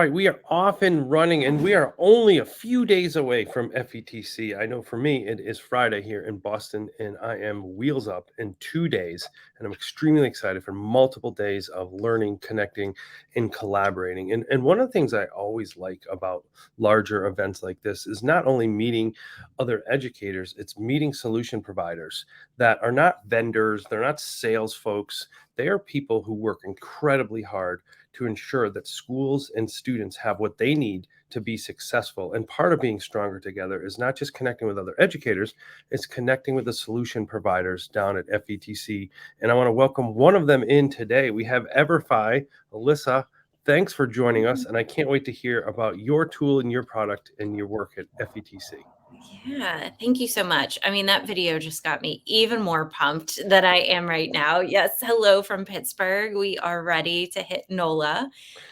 right, we are off and running, and we are only a few days away from FETC. I know for me, it is Friday here in Boston, and I am wheels up in 2 days. And I'm extremely excited for multiple days of learning, connecting, and collaborating. And one of the things I always like about larger events like this is not only meeting other educators, it's meeting solution providers that are not vendors, they're not sales folks. They are people who work incredibly hard to ensure that schools and students have what they need to be successful. And part of being stronger together is not just connecting with other educators, it's connecting with the solution providers down at FETC. And I want to welcome one of them in today. We have EVERFI. Alyssa, thanks for joining us. And I can't wait to hear about your tool and your product and your work at FETC. Yeah, thank you so much. I mean, that video just got me even more pumped than I am right now. Yes, hello from Pittsburgh. We are ready to hit NOLA.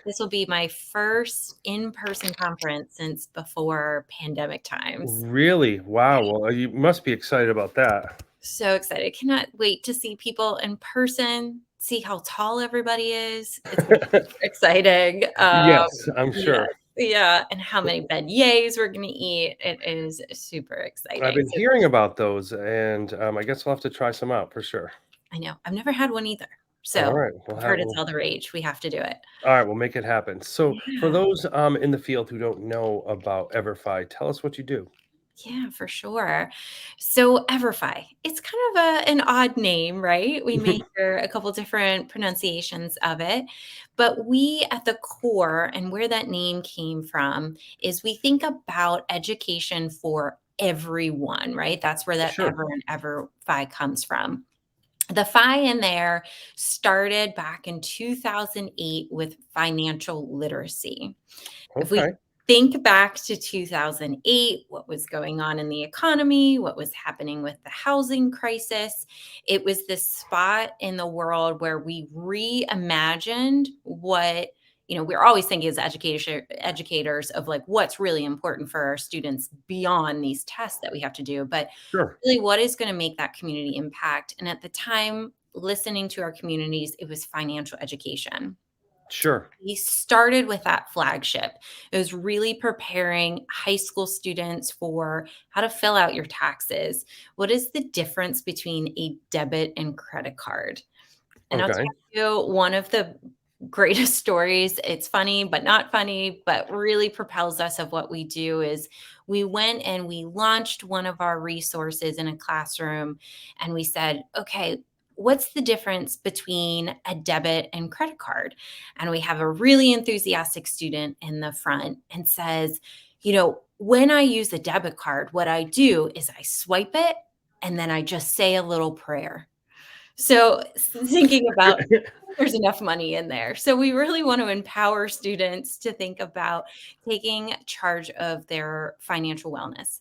This will be my first in-person conference since before pandemic times. Really? Wow. Well, you must be excited about that. So excited. Cannot wait to see people in person, see how tall everybody is. It's gonna be super exciting. Yes, I'm Yeah, sure. yeah, and how many beignets we're gonna eat. It is super I've exciting. been So hearing about those, and I guess I'll have to try some out for sure. I know. I've never had one either. All So right, I've heard it's all the rage. We have to do it. all right, we'll make it happen. So, for Yeah. those in the field who don't know about EverFi, tell us what you do. Yeah, for sure. So EverFi, it's kind of an odd name, right? We may hear a couple different pronunciations of it, but we at the core and where that name came from is we think about education for everyone, right? That's where that Sure. ever and EverFi comes from. The FI in there started back in 2008 with financial literacy. If we Okay. think back to 2008, what was going on in the economy, what was happening with the housing crisis, it was this spot in the world where we reimagined what we're always thinking as educators of like what's really important for our students beyond these tests that we have to do, but Sure. really what is going to make that community impact. And at the time, listening to our communities, it was financial education. Sure. We started with that flagship. It was really preparing high school students for how to fill out your taxes. What is the difference between a debit and credit card? And I'll Okay. tell you one of the greatest stories. It's funny, but not funny, but really propels us of what we do is we went and we launched one of our resources in a classroom and we said, okay, what's the difference between a debit and credit card? And we have a really enthusiastic student in the front and says, when I use a debit card, what I do is I swipe it and then I just say a little prayer. So thinking about there's enough money in there. So we really want to empower students to think about taking charge of their financial wellness.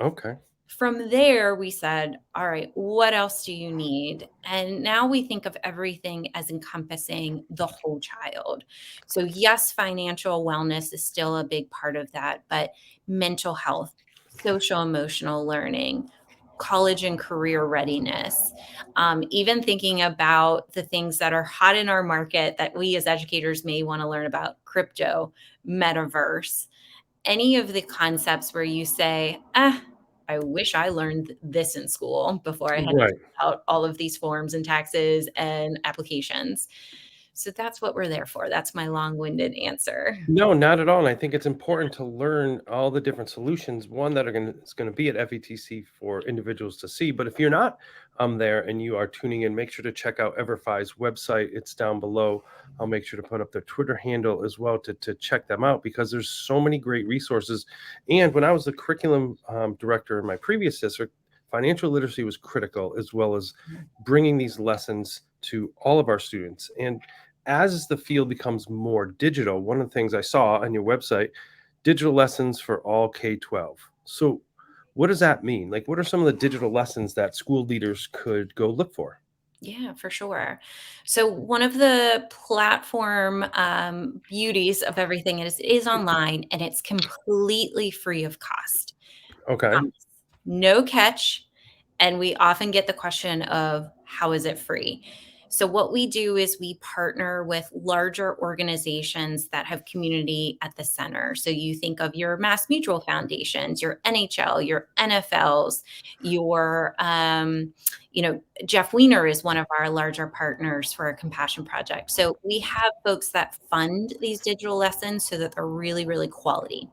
Okay. From there, we said, all right, what else do you need? And now we think of everything as encompassing the whole child. So, yes, financial wellness is still a big part of that, but mental health, social emotional learning, college and career readiness, even thinking about the things that are hot in our market that we as educators may want to learn about crypto, metaverse, any of the concepts where you say, I wish I learned this in school before I had to Right. fill out all of these forms and taxes and applications. So that's what we're there for. That's my long-winded answer. No, not at all. And I think it's important to learn all the different solutions. One that are going to is going to be at FETC for individuals to see. But if you're not there and you are tuning in, make sure to check out EverFi's website. It's down below. I'll make sure to put up their Twitter handle as well to check them out because there's so many great resources. And when I was the curriculum director in my previous district, financial literacy was critical as well as bringing these lessons to all of our students. And as the field becomes more digital, one of the things I saw on your website, digital lessons for all K-12. So what does that mean? Like, what are some of the digital lessons that school leaders could go look for? Yeah, for sure. So one of the platform beauties of everything is online and it's completely free of cost. Okay. Promise. No catch. And we often get the question of how is it free? So, what we do is we partner with larger organizations that have community at the center. So, you think of your Mass Mutual Foundations, your NHL, your NFLs, your, Jeff Weiner is one of our larger partners for a compassion project. So, we have folks that fund these digital lessons so that they're really, really quality.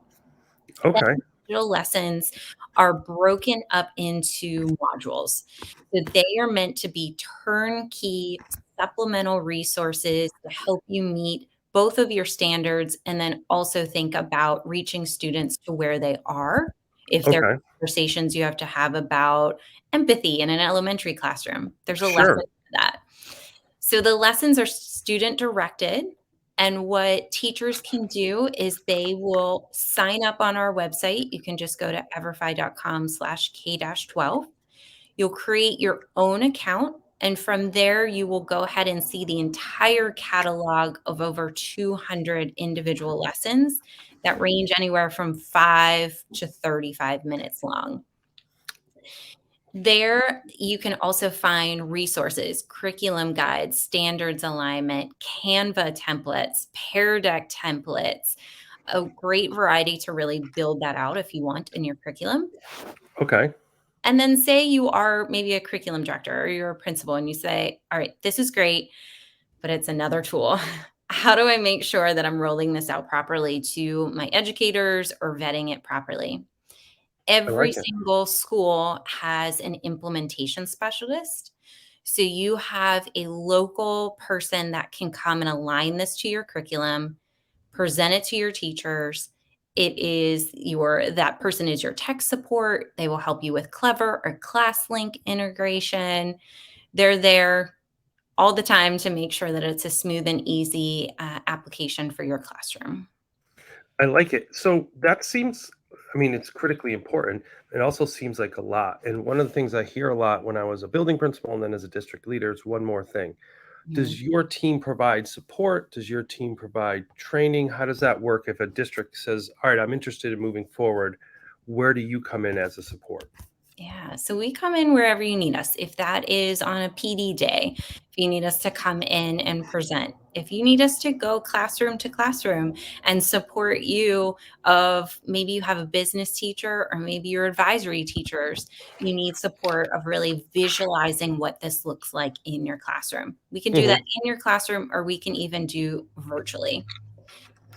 Then Okay. digital lessons are broken up into modules. So they are meant to be turnkey supplemental resources to help you meet both of your standards and then also think about reaching students to where they are. If there are Okay. conversations you have to have about empathy in an elementary classroom, there's a lesson Sure. for that. So the lessons are student directed. And what teachers can do is they will sign up on our website. You can just go to everfi.com/K-12. You'll create your own account. And from there, you will go ahead and see the entire catalog of over 200 individual lessons that range anywhere from 5 to 35 minutes long. There, you can also find resources, curriculum guides, standards alignment, Canva templates, Pear Deck templates, a great variety to really build that out if you want in your curriculum. Okay. And then say you are maybe a curriculum director or you're a principal and you say, all right, this is great, but it's another tool. How do I make sure that I'm rolling this out properly to my educators or vetting it properly? I Every like it. single school has an implementation specialist. So you have a local person that can come and align this to your curriculum, present it to your teachers. That person is your tech support. They will help you with Clever or ClassLink integration. They're there all the time to make sure that it's a smooth and easy application for your classroom. I like it. So that seems, I mean, it's critically important. It also seems like a lot. And one of the things I hear a lot when I was a building principal and then as a district leader is one more thing. Mhm. Does your team provide support? Does your team provide training? How does that work if a district says, all right, I'm interested in moving forward? Where do you come in as a support? Yeah, so we come in wherever you need us. If that is on a PD day, if you need us to come in and present, if you need us to go classroom to classroom and support you of maybe you have a business teacher or maybe your advisory teachers, you need support of really visualizing what this looks like in your classroom. We can do that Hmm. in your classroom or we can even do virtually.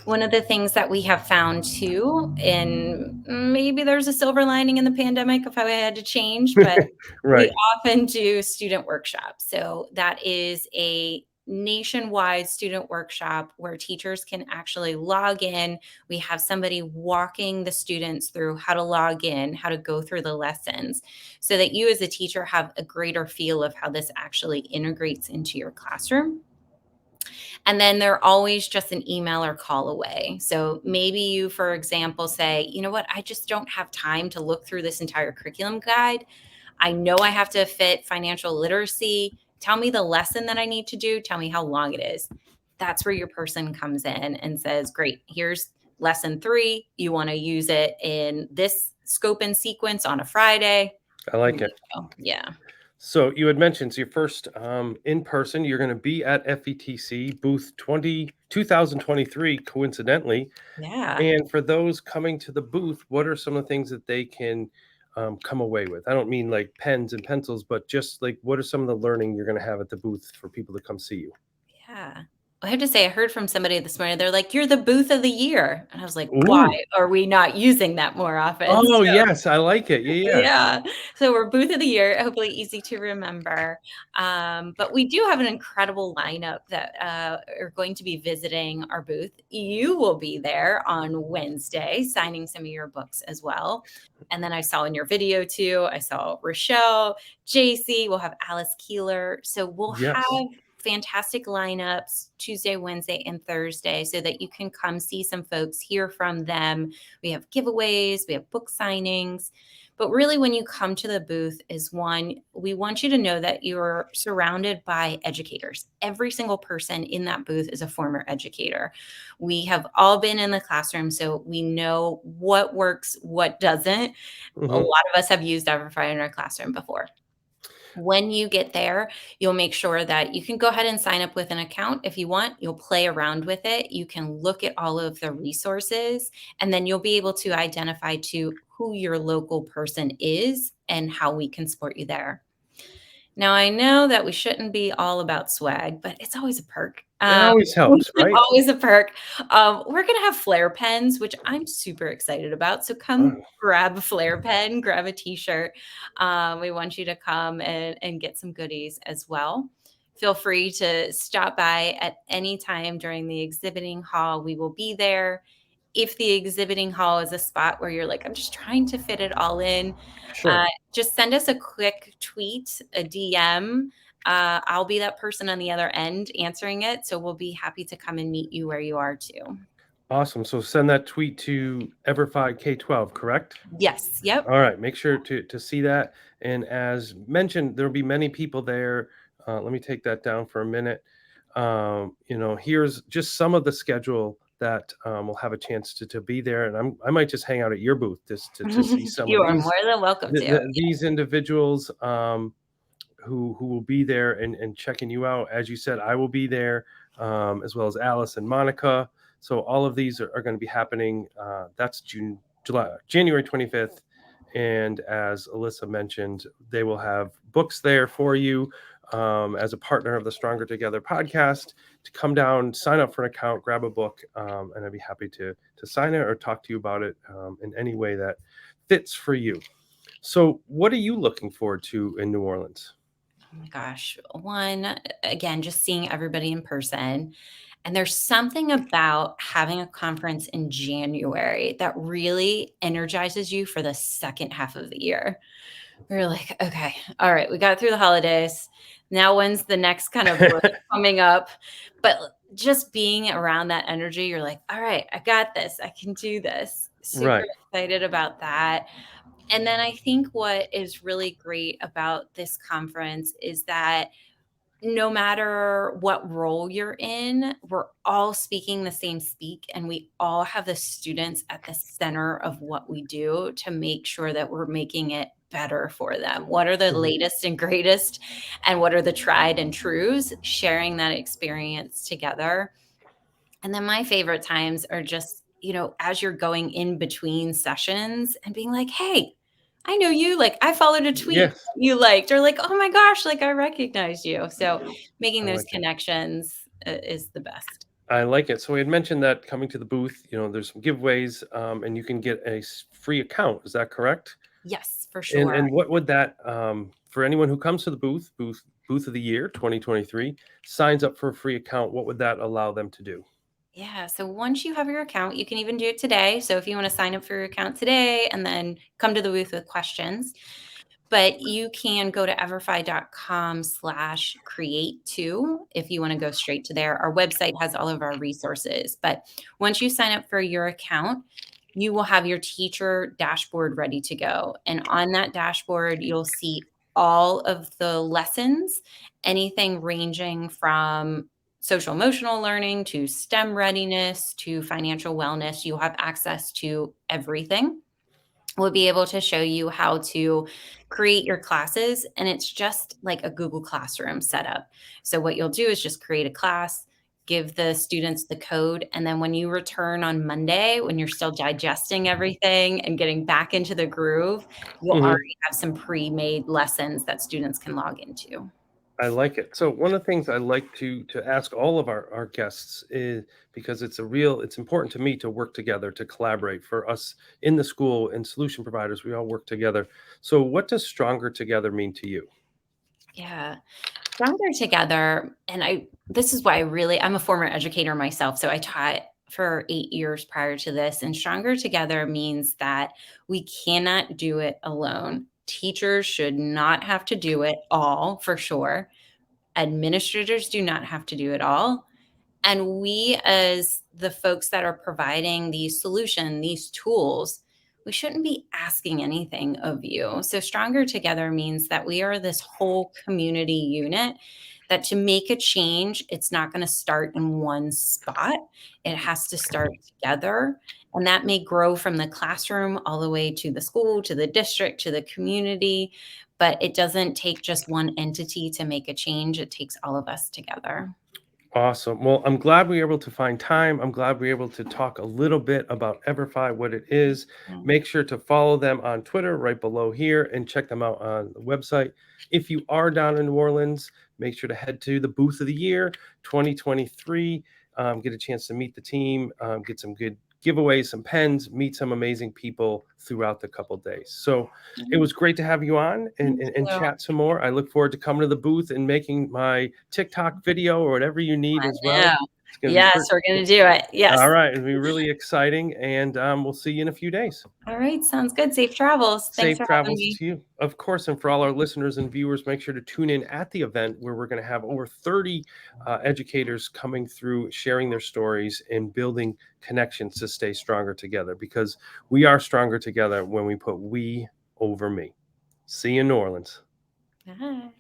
One of the things that we have found too, and maybe there's a silver lining in the pandemic of how I had to change, but we Right. often do student workshops. So that is a nationwide student workshop where teachers can actually log in. We have somebody walking the students through how to log in, how to go through the lessons, so that you as a teacher have a greater feel of how this actually integrates into your classroom. And then they're always just an email or call away. So maybe you, for example, say, you know what, I just don't have time to look through this entire curriculum guide. I know I have to fit financial literacy. Tell me the lesson that I need to do. Tell me how long it is. That's where your person comes in and says, great, here's lesson 3. You want to use it in this scope and sequence on a Friday. I Here like you it. go. Yeah. So you had mentioned, so your first in person, you're going to be at FETC booth 2023, coincidentally. Yeah. And for those coming to the booth, what are some of the things that they can come away with? I don't mean like pens and pencils, but just like what are some of the learning you're going to have at the booth for people to come see you? Yeah. I have to say, I heard from somebody this morning, they're like, "You're the booth of the year." And I was like, "Why Ooh. are we not using that more often?" Oh, So yes. I like it. Yeah. Yeah. yeah. So we're booth of the year, hopefully easy to remember. But we do have an incredible lineup that are going to be visiting our booth. You will be there on Wednesday signing some of your books as well. And then I saw in your video too, I saw Rochelle, JC, we'll have Alice Keeler. So we'll have Yes. fantastic lineups Tuesday, Wednesday, and Thursday so that you can come see some folks, hear from them. We have giveaways, we have book signings. But really, when you come to the booth, is one, we want you to know that you're surrounded by educators. Every single person in that booth is a former educator. We have all been in the classroom, so we know what works, what doesn't. A Hmm. lot of us have used EverFi in our classroom before. When you get there, you'll make sure that you can go ahead and sign up with an account if you want. You'll play around with it. You can look at all of the resources, and then you'll be able to identify to who your local person is and how we can support you there. Now, I know that we shouldn't be all about swag, but it's always a perk. It always helps, It's right? always a perk. We're gonna have flare pens, which I'm super excited about. So come Oh, grab a flare pen, grab a t-shirt. We want you to come and get some goodies as well. Feel free to stop by at any time during the exhibiting hall. We will be there. If the exhibiting hall is a spot where you're like, I'm just trying to fit it all in, uh, sure. just send us a quick tweet, a DM. I'll be that person on the other end answering it. So we'll be happy to come and meet you where you are too. Awesome. So send that tweet to EVERFI K-12, correct? Yes. Yep. All right, make sure to see that. And as mentioned, there'll be many people there. Let me take that down for a minute. Here's just some of the schedule that will have a chance to be there, and I might just hang out at your booth just to see some You of are more than welcome to. these individuals who will be there and checking you out. As you said, I will be there, as well as Alice and Monica. So all of these are going to be happening. That's January 25th. And as Alyssa mentioned, they will have books there for you, as a partner of the Stronger Together podcast, to come down, sign up for an account, grab a book, and I'd be happy to sign it or talk to you about it in any way that fits for you. So, what are you looking forward to in New Orleans? Oh my gosh. One, again, just seeing everybody in person. And there's something about having a conference in January that really energizes you for the second half of the year. We're like, okay, all right, we got through the holidays. Now, when's the next kind of break coming up? But just being around that energy, you're like, all right, I got this. I can do this. Super Right. excited about that. And then I think what is really great about this conference is that no matter what role you're in, we're all speaking the same speak, and we all have the students at the center of what we do to make sure that we're making it better for them. What are the Mhm. latest and greatest, and what are the tried and trues? Sharing that experience together. And then my favorite times are just, as you're going in between sessions and being like, hey, I know you. Like, I followed a tweet Yes, you liked, or like, oh my gosh, like I recognize you. So making I those like it. connections is the best. I like it. So we had mentioned that coming to the booth, there's some giveaways, and you can get a free account. Is that correct? Yes, for And sure. and what would that, for anyone who comes to the booth of the year 2023, signs up for a free account, what would that allow them to do? Yeah. So once you have your account, you can even do it today. So if you want to sign up for your account today and then come to the booth with questions, but you can go to everfi.com/create2 if you want to go straight to there. Our website has all of our resources. But once you sign up for your account, you will have your teacher dashboard ready to go. And on that dashboard, you'll see all of the lessons, anything ranging from social emotional learning to STEM readiness to financial wellness. You'll have access to everything. We'll be able to show you how to create your classes, and it's just like a Google Classroom setup. So what you'll do is just create a class, give the students the code, and then when you return on Monday, when you're still digesting everything and getting back into the groove, you'll Mhm. already have some pre-made lessons that students can log into. I like it. So one of the things I like to ask all of our guests is, because it's important to me to work together, to collaborate. For us in the school and solution providers, we all work together. So what does stronger together mean to you? Yeah. Stronger together, and this is why I'm a former educator myself, so I taught for 8 years prior to this, and stronger together means that we cannot do it alone. Teachers should not have to do it all, for sure. Administrators do not have to do it all. And we, as the folks that are providing these tools, we shouldn't be asking anything of you. So, stronger together means that we are this whole community unit, that to make a change, it's not going to start in one spot. It has to start together. And that may grow from the classroom all the way to the school, to the district, to the community. But it doesn't take just one entity to make a change. It takes all of us together. Awesome. Well, I'm glad we were able to find time. I'm glad we were able to talk a little bit about EverFi, what it is. Yeah. Make sure to follow them on Twitter right below here and check them out on the website. If you are down in New Orleans, make sure to head to the booth of the year 2023. Get a chance to meet the team, get some good giveaways, some pens, meet some amazing people throughout the couple days. So it was great to have you on Thank and you. chat some more. I look forward to coming to the booth and making my TikTok video or whatever you need as well. Yeah. It's going to be Yes, great. we're going to do it. Yes. All right. It'll be really exciting. And we'll see you in a few days. All right. Sounds good. Safe travels. Thanks Safe for having travels me. to you. Of course. And for all our listeners and viewers, make sure to tune in at the event where we're going to have over 30 educators coming through, sharing their stories and building connections to stay stronger together, because we are stronger together when we put we over me. See you in New Orleans. Bye.